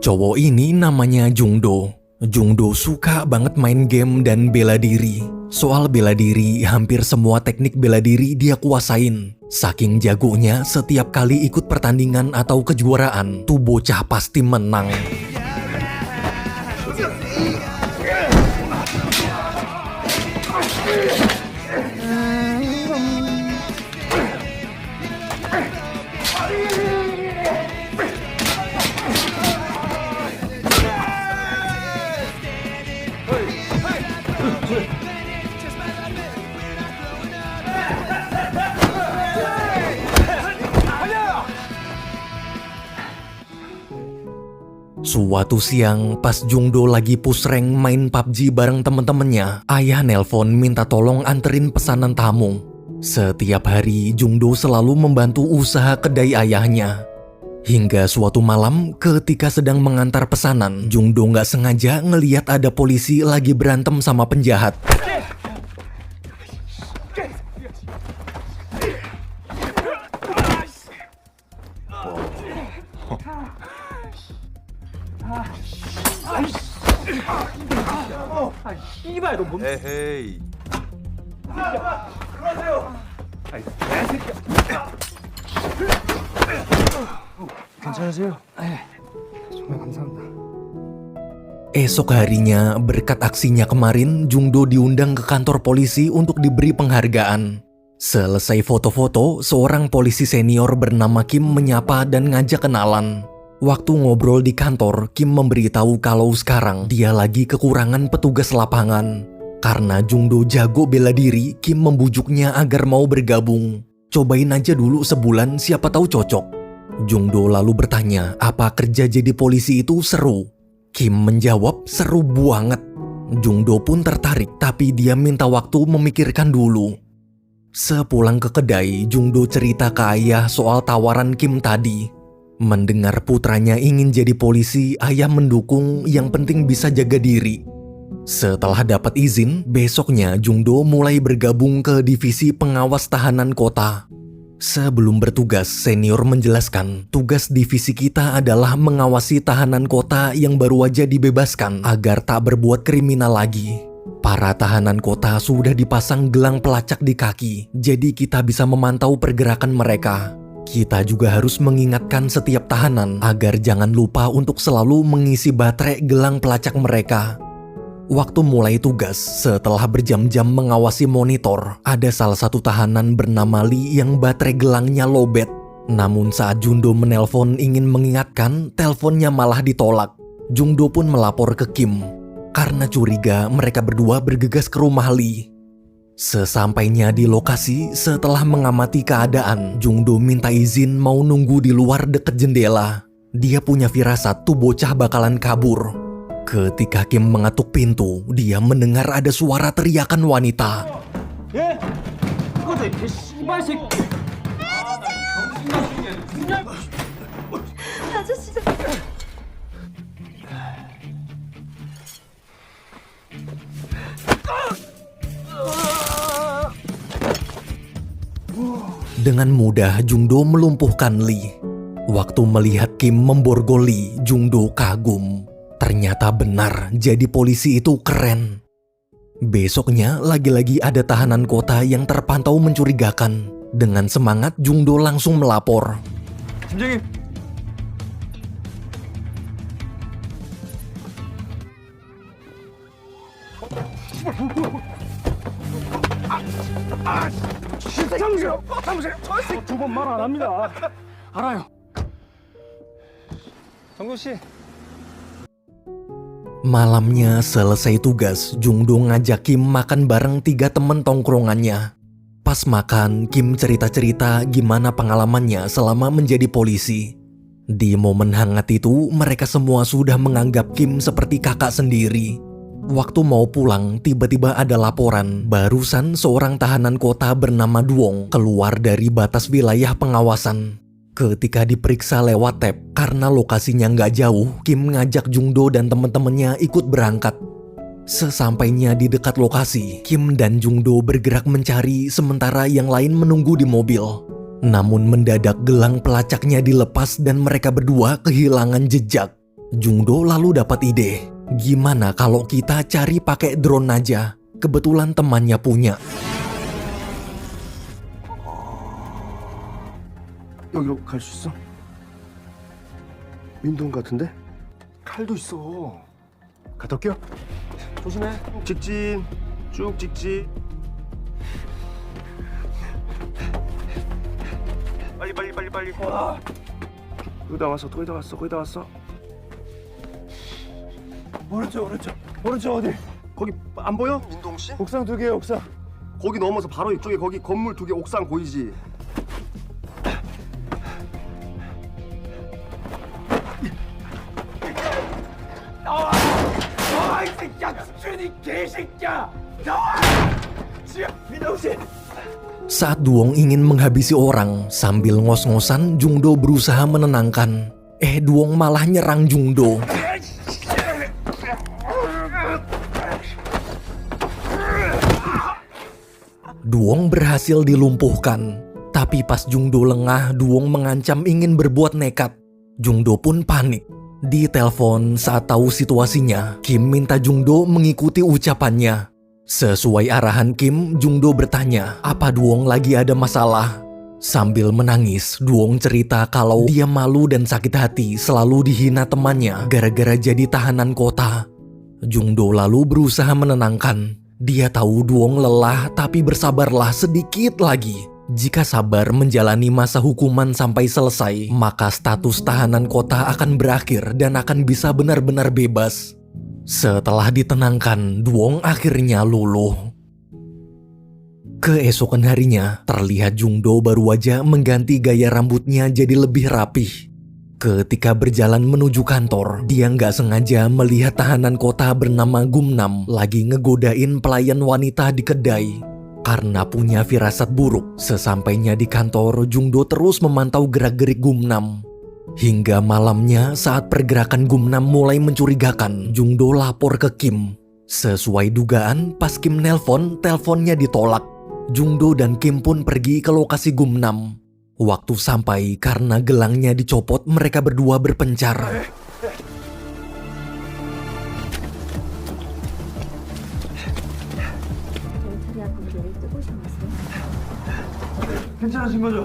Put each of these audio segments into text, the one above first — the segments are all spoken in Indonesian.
Cowok ini namanya Jungdo. Jungdo suka banget main game dan bela diri. Soal bela diri, hampir semua teknik bela diri dia kuasain. Saking jagonya, setiap kali ikut pertandingan atau kejuaraan, tuh bocah pasti menang. Suatu siang, pas Jungdo lagi push rank main PUBG bareng temen-temennya, ayah nelpon minta tolong anterin pesanan tamu. Setiap hari, Jungdo selalu membantu usaha kedai ayahnya. Hingga suatu malam, ketika sedang mengantar pesanan, Jungdo nggak sengaja ngeliat ada polisi lagi berantem sama penjahat. 에헤이. 괜찮으세요? 정말 감사합니다. Esok harinya, berkat aksinya kemarin, Jungdo diundang ke kantor polisi untuk diberi penghargaan. Selesai foto-foto, seorang polisi senior bernama Kim menyapa dan ngajak kenalan. Waktu ngobrol di kantor, Kim memberitahu kalau sekarang dia lagi kekurangan petugas lapangan. Karena Jungdo jago bela diri, Kim membujuknya agar mau bergabung. Cobain aja dulu sebulan, siapa tahu cocok. Jungdo lalu bertanya, apa kerja jadi polisi itu seru? Kim menjawab, seru banget. Jungdo pun tertarik, tapi dia minta waktu memikirkan dulu. Sepulang ke kedai, Jungdo cerita ke ayah soal tawaran Kim tadi. Mendengar putranya ingin jadi polisi, ayah mendukung, yang penting bisa jaga diri. Setelah dapat izin, besoknya Jungdo mulai bergabung ke divisi pengawas tahanan kota. Sebelum bertugas, senior menjelaskan, tugas divisi kita adalah mengawasi tahanan kota yang baru aja dibebaskan agar tak berbuat kriminal lagi. Para tahanan kota sudah dipasang gelang pelacak di kaki, jadi kita bisa memantau pergerakan mereka. Kita juga harus mengingatkan setiap tahanan agar jangan lupa untuk selalu mengisi baterai gelang pelacak mereka. Waktu mulai tugas, setelah berjam-jam mengawasi monitor, ada salah satu tahanan bernama Lee yang baterai gelangnya lowbat. Namun saat Jungdo menelpon ingin mengingatkan, teleponnya malah ditolak. Jungdo pun melapor ke Kim. Karena curiga, mereka berdua bergegas ke rumah Lee. Sesampainya di lokasi, setelah mengamati keadaan, Jungdo minta izin mau nunggu di luar deket jendela. Dia punya firasat tuh bocah bakalan kabur. Ketika Kim mengetuk pintu, dia mendengar ada suara teriakan wanita. Dengan mudah Jungdo melumpuhkan Lee. Waktu melihat Kim memborgol Lee, Jungdo kagum. Ternyata benar, jadi polisi itu keren. Besoknya lagi-lagi ada tahanan kota yang terpantau mencurigakan. Dengan semangat Jungdo langsung melapor. 팀장님. 참으세요. 두 번 말 안 합니다. 알아요. 정도 씨. Malamnya selesai tugas, Jungdo ngajak Kim makan bareng 3 temen tongkrongannya. Pas makan, Kim cerita-cerita gimana pengalamannya selama menjadi polisi. Di momen hangat itu, mereka semua sudah menganggap Kim seperti kakak sendiri. Waktu mau pulang, tiba-tiba ada laporan barusan seorang tahanan kota bernama Duong keluar dari batas wilayah pengawasan. Ketika diperiksa lewat tab, karena lokasinya nggak jauh, Kim ngajak Jungdo dan temen-temennya ikut berangkat. Sesampainya di dekat lokasi, Kim dan Jungdo bergerak mencari sementara yang lain menunggu di mobil. Namun mendadak gelang pelacaknya dilepas dan mereka berdua kehilangan jejak. Jungdo lalu dapat ide, gimana kalau kita cari pakai drone aja? Kebetulan temannya punya. 여기로 갈 수 있어? 민동 같은데? 칼도 있어. 갔다 올게요. 조심해. 직진. 쭉 직진. 빨리. 와. 거의 다 왔어. 거의 다 왔어. 오른쪽 어디? 거기 안 보여? 민동 씨? 옥상 2개 옥상. 거기 넘어서 바로 이쪽에 거기 건물 2개 옥상 보이지? 이 새끼야! 주니 개새끼야! 나와! 지금 민동 씨! Saat Duong ingin menghabisi orang, sambil ngos-ngosan Jungdo berusaha menenangkan. Duong malah nyerang Jungdo. Duong berhasil dilumpuhkan. Tapi pas Jungdo lengah, Duong mengancam ingin berbuat nekat. Jungdo pun panik. Di telepon saat tahu situasinya, Kim minta Jungdo mengikuti ucapannya. Sesuai arahan Kim, Jungdo bertanya, apa Duong lagi ada masalah? Sambil menangis, Duong cerita kalau dia malu dan sakit hati selalu dihina temannya gara-gara jadi tahanan kota. Jungdo lalu berusaha menenangkan. Dia tahu Duong lelah, tapi bersabarlah sedikit lagi. Jika sabar menjalani masa hukuman sampai selesai, maka status tahanan kota akan berakhir dan akan bisa benar-benar bebas. Setelah ditenangkan, Duong akhirnya luluh. Keesokan harinya, terlihat Jungdo baru aja mengganti gaya rambutnya jadi lebih rapih. Ketika berjalan menuju kantor, dia nggak sengaja melihat tahanan kota bernama Gumnam lagi ngegodain pelayan wanita di kedai. Karena punya firasat buruk, sesampainya di kantor, Jungdo terus memantau gerak-gerik Gumnam. Hingga malamnya saat pergerakan Gumnam mulai mencurigakan, Jungdo lapor ke Kim. Sesuai dugaan, pas Kim nelpon, teleponnya ditolak. Jungdo dan Kim pun pergi ke lokasi Gumnam. Waktu sampai, karena gelangnya dicopot, mereka berdua berpencar. 괜찮으신 거죠?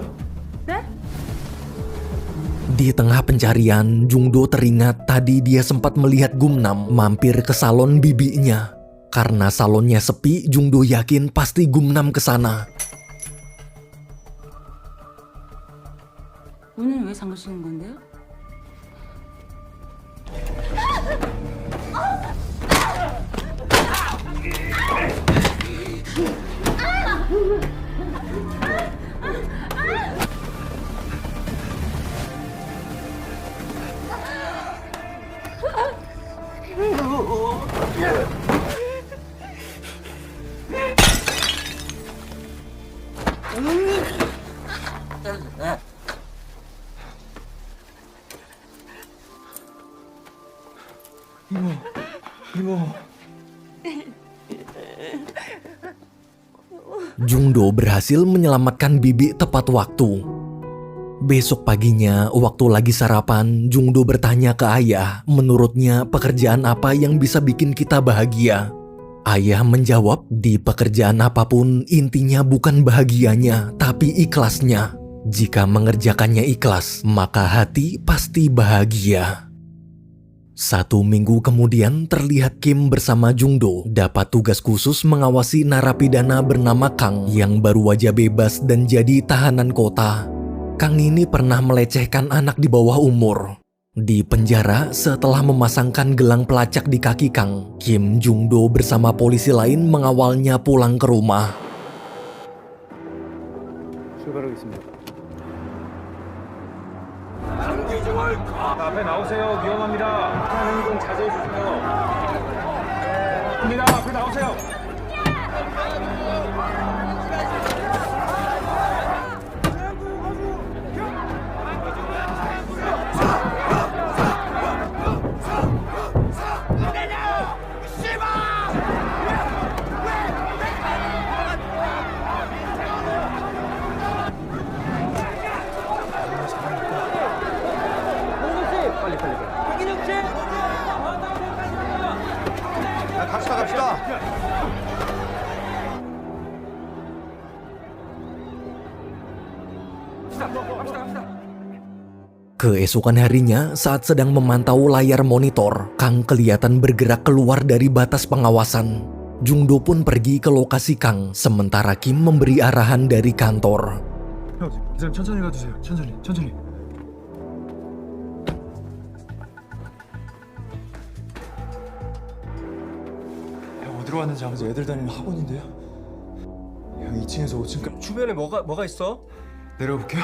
Di tengah pencarian, Jungdo teringat tadi dia sempat melihat Gumnam mampir ke salon bibinya. Karena salonnya sepi, Jungdo yakin pasti Gumnam ke sana. 오늘 왜 잠그시는 건데요? 이모. Jungdo berhasil menyelamatkan bibi tepat waktu. Besok paginya, waktu lagi sarapan, Jungdo bertanya ke ayah, menurutnya pekerjaan apa yang bisa bikin kita bahagia. Ayah menjawab, di pekerjaan apapun intinya bukan bahagianya, tapi ikhlasnya. Jika mengerjakannya ikhlas, maka hati pasti bahagia. 1 minggu kemudian terlihat Kim bersama Jungdo dapat tugas khusus mengawasi narapidana bernama Kang yang baru aja bebas dan jadi tahanan kota. Kang ini pernah melecehkan anak di bawah umur. Di penjara setelah memasangkan gelang pelacak di kaki Kang, Kim Jungdo bersama polisi lain mengawalnya pulang ke rumah. 출발하겠습니다. 앞에 나오세요. 위험합니다. 하는 건 자제해 주세요. 입니다. 앞에 나오세요. 빨리. Keesokan harinya, saat sedang memantau layar monitor, Kang kelihatan bergerak keluar dari batas pengawasan. Jungdo pun pergi ke lokasi Kang, sementara Kim memberi arahan dari kantor. 형, 기사님 천천히 가주세요. 천천히. 형, 어디로 왔는지 아버지 애들 다니는 학원인데요. 형 2층에서 5층까지 주변에 뭐가 있어? 내려볼게요.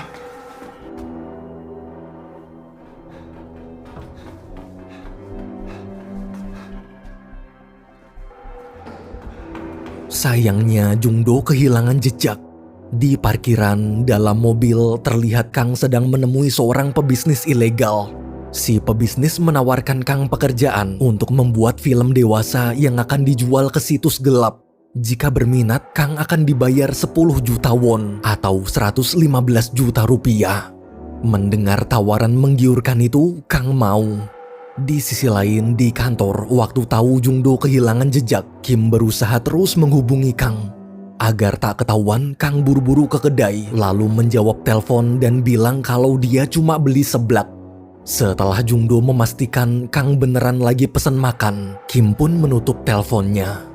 Sayangnya Jungdo kehilangan jejak. Di parkiran dalam mobil terlihat Kang sedang menemui seorang pebisnis ilegal. Si pebisnis menawarkan Kang pekerjaan untuk membuat film dewasa yang akan dijual ke situs gelap. Jika berminat, Kang akan dibayar 10 juta won atau 115 juta rupiah. Mendengar tawaran menggiurkan itu, Kang mau. Di sisi lain, di kantor, waktu tahu Jungdo kehilangan jejak, Kim berusaha terus menghubungi Kang. Agar tak ketahuan, Kang buru-buru ke kedai, lalu menjawab telepon dan bilang kalau dia cuma beli seblak. Setelah Jungdo memastikan Kang beneran lagi pesen makan, Kim pun menutup teleponnya.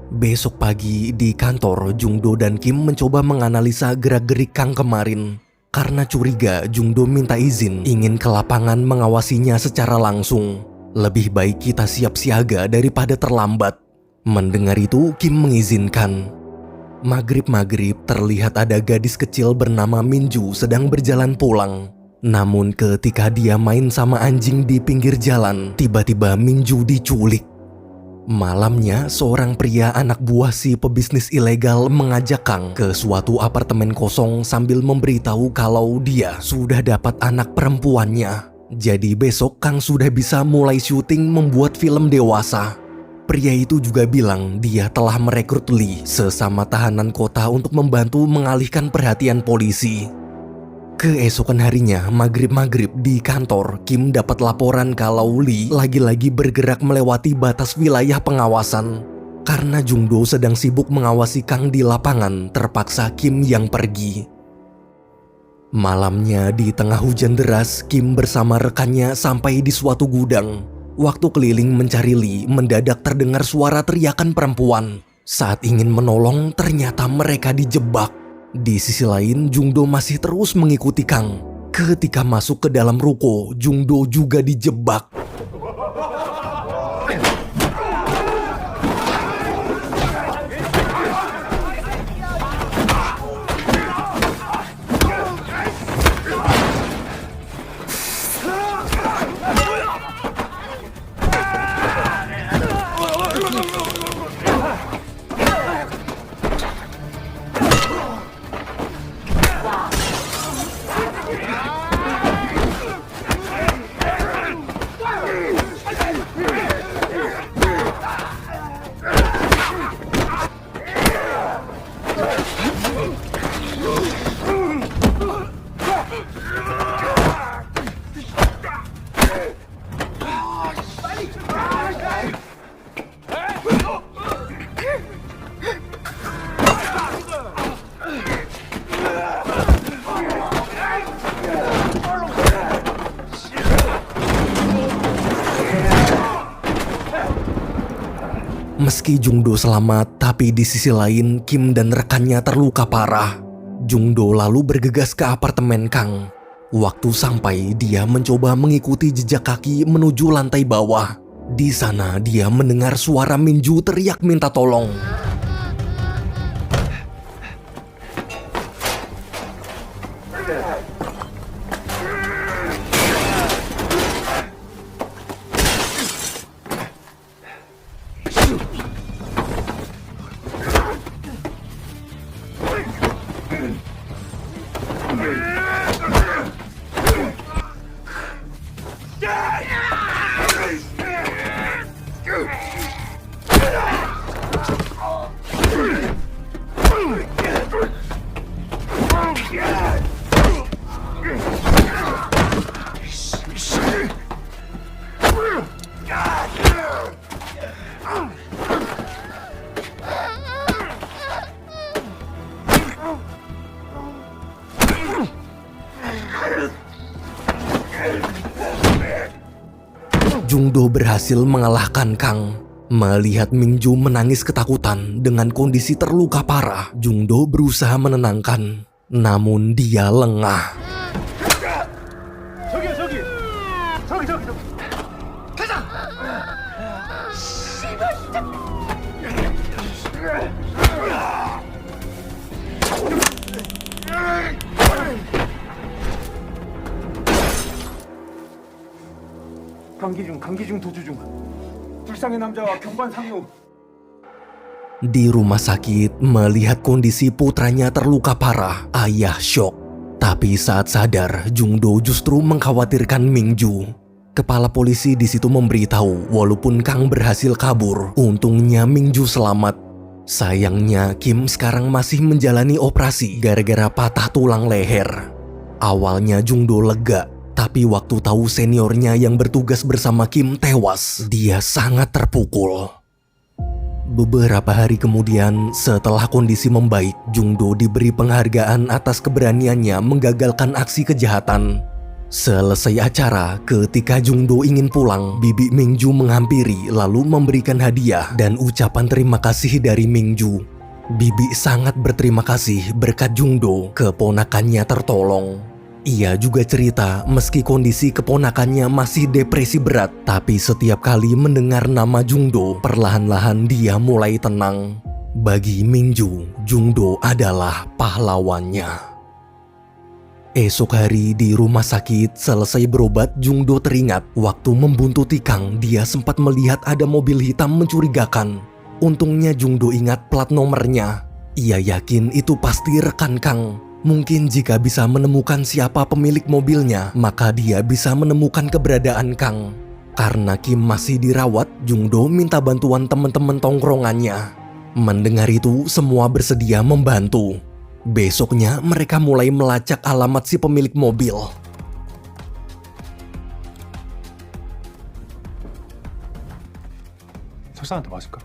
Besok pagi di kantor, Jungdo dan Kim mencoba menganalisa gerak-gerik Kang kemarin. Karena curiga, Jungdo minta izin ingin ke lapangan mengawasinya secara langsung. Lebih baik kita siap siaga daripada terlambat. Mendengar itu, Kim mengizinkan. Maghrib-maghrib terlihat ada gadis kecil bernama Minju sedang berjalan pulang. Namun ketika dia main sama anjing di pinggir jalan, tiba-tiba Minju diculik. Malamnya, seorang pria anak buah si pebisnis ilegal mengajak Kang ke suatu apartemen kosong sambil memberitahu kalau dia sudah dapat anak perempuannya. Jadi besok Kang sudah bisa mulai syuting membuat film dewasa. Pria itu juga bilang dia telah merekrut Lee, sesama tahanan kota, untuk membantu mengalihkan perhatian polisi. Keesokan harinya, maghrib-maghrib di kantor, Kim dapat laporan kalau Lee lagi-lagi bergerak melewati batas wilayah pengawasan. Karena Jungdo sedang sibuk mengawasi Kang di lapangan, terpaksa Kim yang pergi. Malamnya di tengah hujan deras, Kim bersama rekannya sampai di suatu gudang. Waktu keliling mencari Lee, mendadak terdengar suara teriakan perempuan. Saat ingin menolong, ternyata mereka dijebak. Di sisi lain, Jungdo masih terus mengikuti Kang. Ketika masuk ke dalam ruko, Jungdo juga dijebak. Meski Jungdo selamat, tapi di sisi lain Kim dan rekannya terluka parah. Jungdo lalu bergegas ke apartemen Kang. Waktu sampai, dia mencoba mengikuti jejak kaki menuju lantai bawah. Di sana dia mendengar suara Minju teriak minta tolong. Jungdo berhasil mengalahkan Kang. Melihat Mingju menangis ketakutan dengan kondisi terluka parah, Jungdo berusaha menenangkan. Namun dia lengah. 저기. 가자. 감기 중 도주 중. 불쌍한 남자와 경관 상용. Di rumah sakit, melihat kondisi putranya terluka parah, ayah syok. Tapi saat sadar, Jungdo justru mengkhawatirkan Mingju. Kepala polisi di situ memberitahu walaupun Kang berhasil kabur, untungnya Mingju selamat. Sayangnya Kim sekarang masih menjalani operasi gara-gara patah tulang leher. Awalnya Jungdo lega, tapi waktu tahu seniornya yang bertugas bersama Kim tewas, dia sangat terpukul. Beberapa hari kemudian, setelah kondisi membaik, Jungdo diberi penghargaan atas keberaniannya menggagalkan aksi kejahatan. Selesai acara, ketika Jungdo ingin pulang, bibi Mingju menghampiri lalu memberikan hadiah dan ucapan terima kasih dari Mingju. Bibi sangat berterima kasih berkat Jungdo, keponakannya tertolong. Ia juga cerita meski kondisi keponakannya masih depresi berat, tapi setiap kali mendengar nama Jungdo, perlahan-lahan dia mulai tenang. Bagi Mingju, Jungdo adalah pahlawannya. Esok hari di rumah sakit selesai berobat, Jungdo teringat waktu membuntuti Kang, dia sempat melihat ada mobil hitam mencurigakan. Untungnya Jungdo ingat plat nomornya. Ia yakin itu pasti rekan Kang. Mungkin jika bisa menemukan siapa pemilik mobilnya, maka dia bisa menemukan keberadaan Kang. Karena Kim masih dirawat, Jungdo minta bantuan teman-teman tongkrongannya. Mendengar itu, semua bersedia membantu. Besoknya, mereka mulai melacak alamat si pemilik mobil. 설사한테 맞을까?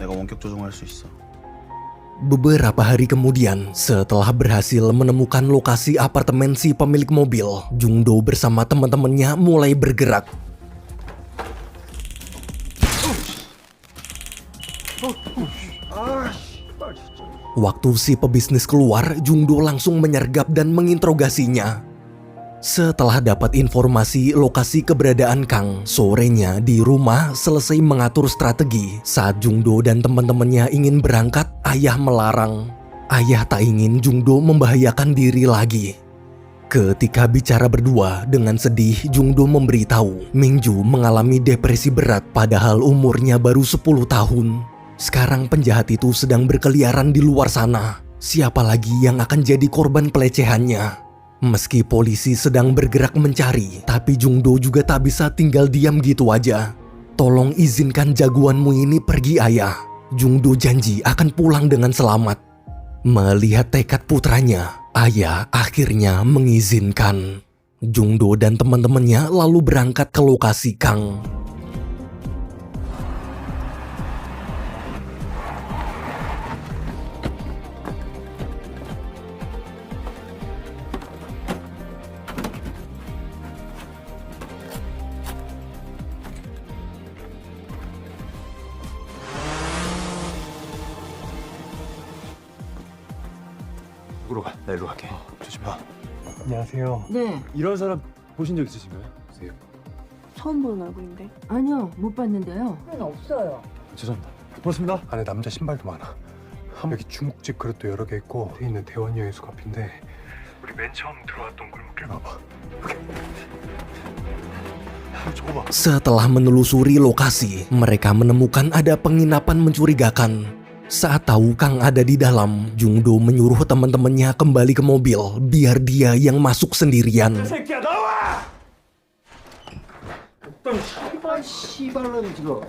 내가 원격 조종할 수 있어. Beberapa hari kemudian, setelah berhasil menemukan lokasi apartemen si pemilik mobil, Jungdo bersama teman-temannya mulai bergerak. Waktu si pebisnis keluar, Jungdo langsung menyergap dan menginterogasinya. Setelah dapat informasi lokasi keberadaan Kang, sorenya di rumah selesai mengatur strategi. Saat Jungdo dan teman-temannya ingin berangkat, ayah melarang. Ayah tak ingin Jungdo membahayakan diri lagi. Ketika bicara berdua, dengan sedih Jungdo memberitahu Mingju mengalami depresi berat padahal umurnya baru 10 tahun. Sekarang penjahat itu sedang berkeliaran di luar sana. Siapa lagi yang akan jadi korban pelecehannya? Meski polisi sedang bergerak mencari, tapi Jungdo juga tak bisa tinggal diam gitu aja. Tolong izinkan jagoanmu ini pergi, ayah. Jungdo janji akan pulang dengan selamat. Melihat tekad putranya, ayah akhirnya mengizinkan. Jungdo dan teman-temannya lalu berangkat ke lokasi Kang. 누구로 가? 나 일로 갈게. 조심해. 안녕하세요. 네, 이런 사람 보신 적 있으신가요? 처음 보는 얼굴인데. 아니요, 못 봤는데요. 없어요. 죄송합니다. 고맙습니다. 안에 남자 신발도 많아. 여기 중국집 그릇도 여러 개 있고 뒤에 있는 대원 여인숙 앞인데 우리 맨 처음 들어왔던 골목길 봐봐. 저거 봐. Setelah menelusuri lokasi, mereka menemukan ada penginapan mencurigakan. Saat tahu Kang ada di dalam, Jungdo menyuruh teman-temannya kembali ke mobil biar dia yang masuk sendirian. 새끼야 나와! 어떤 씨발놈이 지금.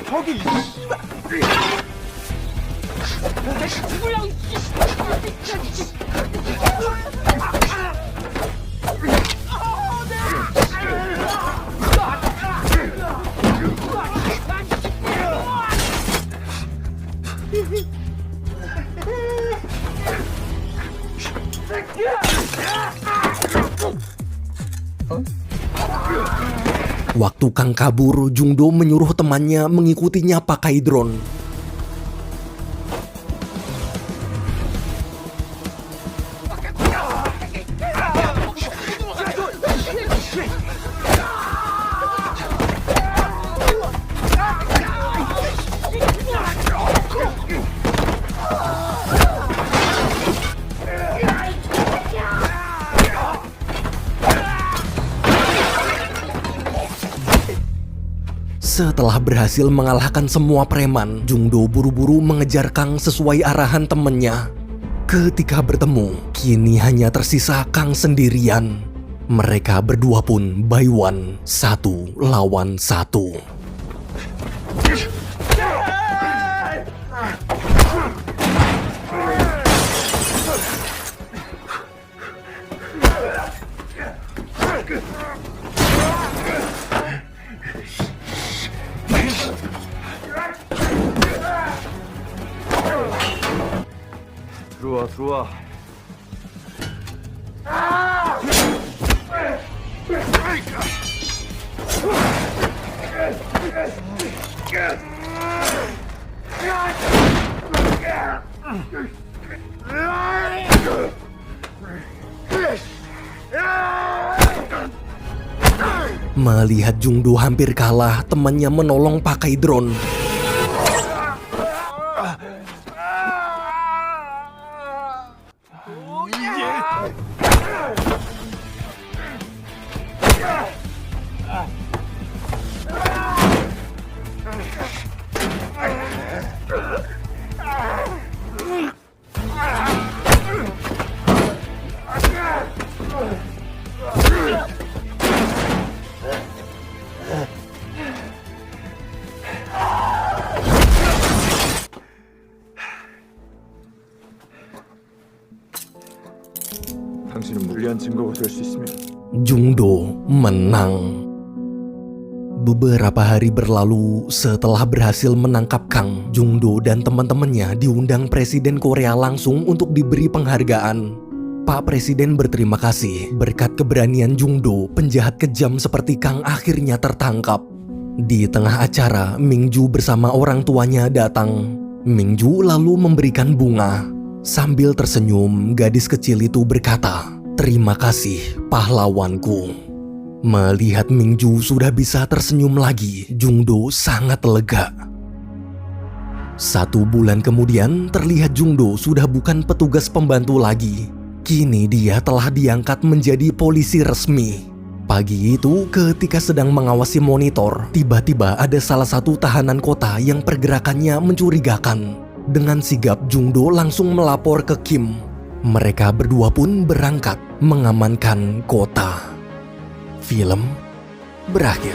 저기 Sewaktu Kang kabur, Jungdo menyuruh temannya mengikutinya pakai drone. Setelah berhasil mengalahkan semua preman, Jungdo buru-buru mengejar Kang sesuai arahan temennya. Ketika bertemu, kini hanya tersisa Kang sendirian. Mereka berdua pun by one, 1 lawan 1. 들어와. Melihat Jungdo hampir kalah, temannya menolong pakai drone. 당신은 무리한 증거가 될 수 있으면 Jungdo menang. Beberapa hari berlalu setelah berhasil menangkap Kang, Jungdo dan teman-temannya diundang Presiden Korea langsung untuk diberi penghargaan. Pak Presiden berterima kasih berkat keberanian Jungdo, penjahat kejam seperti Kang akhirnya tertangkap. Di tengah acara, Mingju bersama orang tuanya datang. Mingju lalu memberikan bunga. Sambil tersenyum, gadis kecil itu berkata, "Terima kasih, pahlawanku." Melihat Mingju sudah bisa tersenyum lagi, Jungdo sangat lega. 1 bulan kemudian, terlihat Jungdo sudah bukan petugas pembantu lagi. Kini dia telah diangkat menjadi polisi resmi. Pagi itu, ketika sedang mengawasi monitor, tiba-tiba ada salah satu tahanan kota yang pergerakannya mencurigakan. Dengan sigap, Jungdo langsung melapor ke Kim. Mereka berdua pun berangkat mengamankan kota. Film berakhir.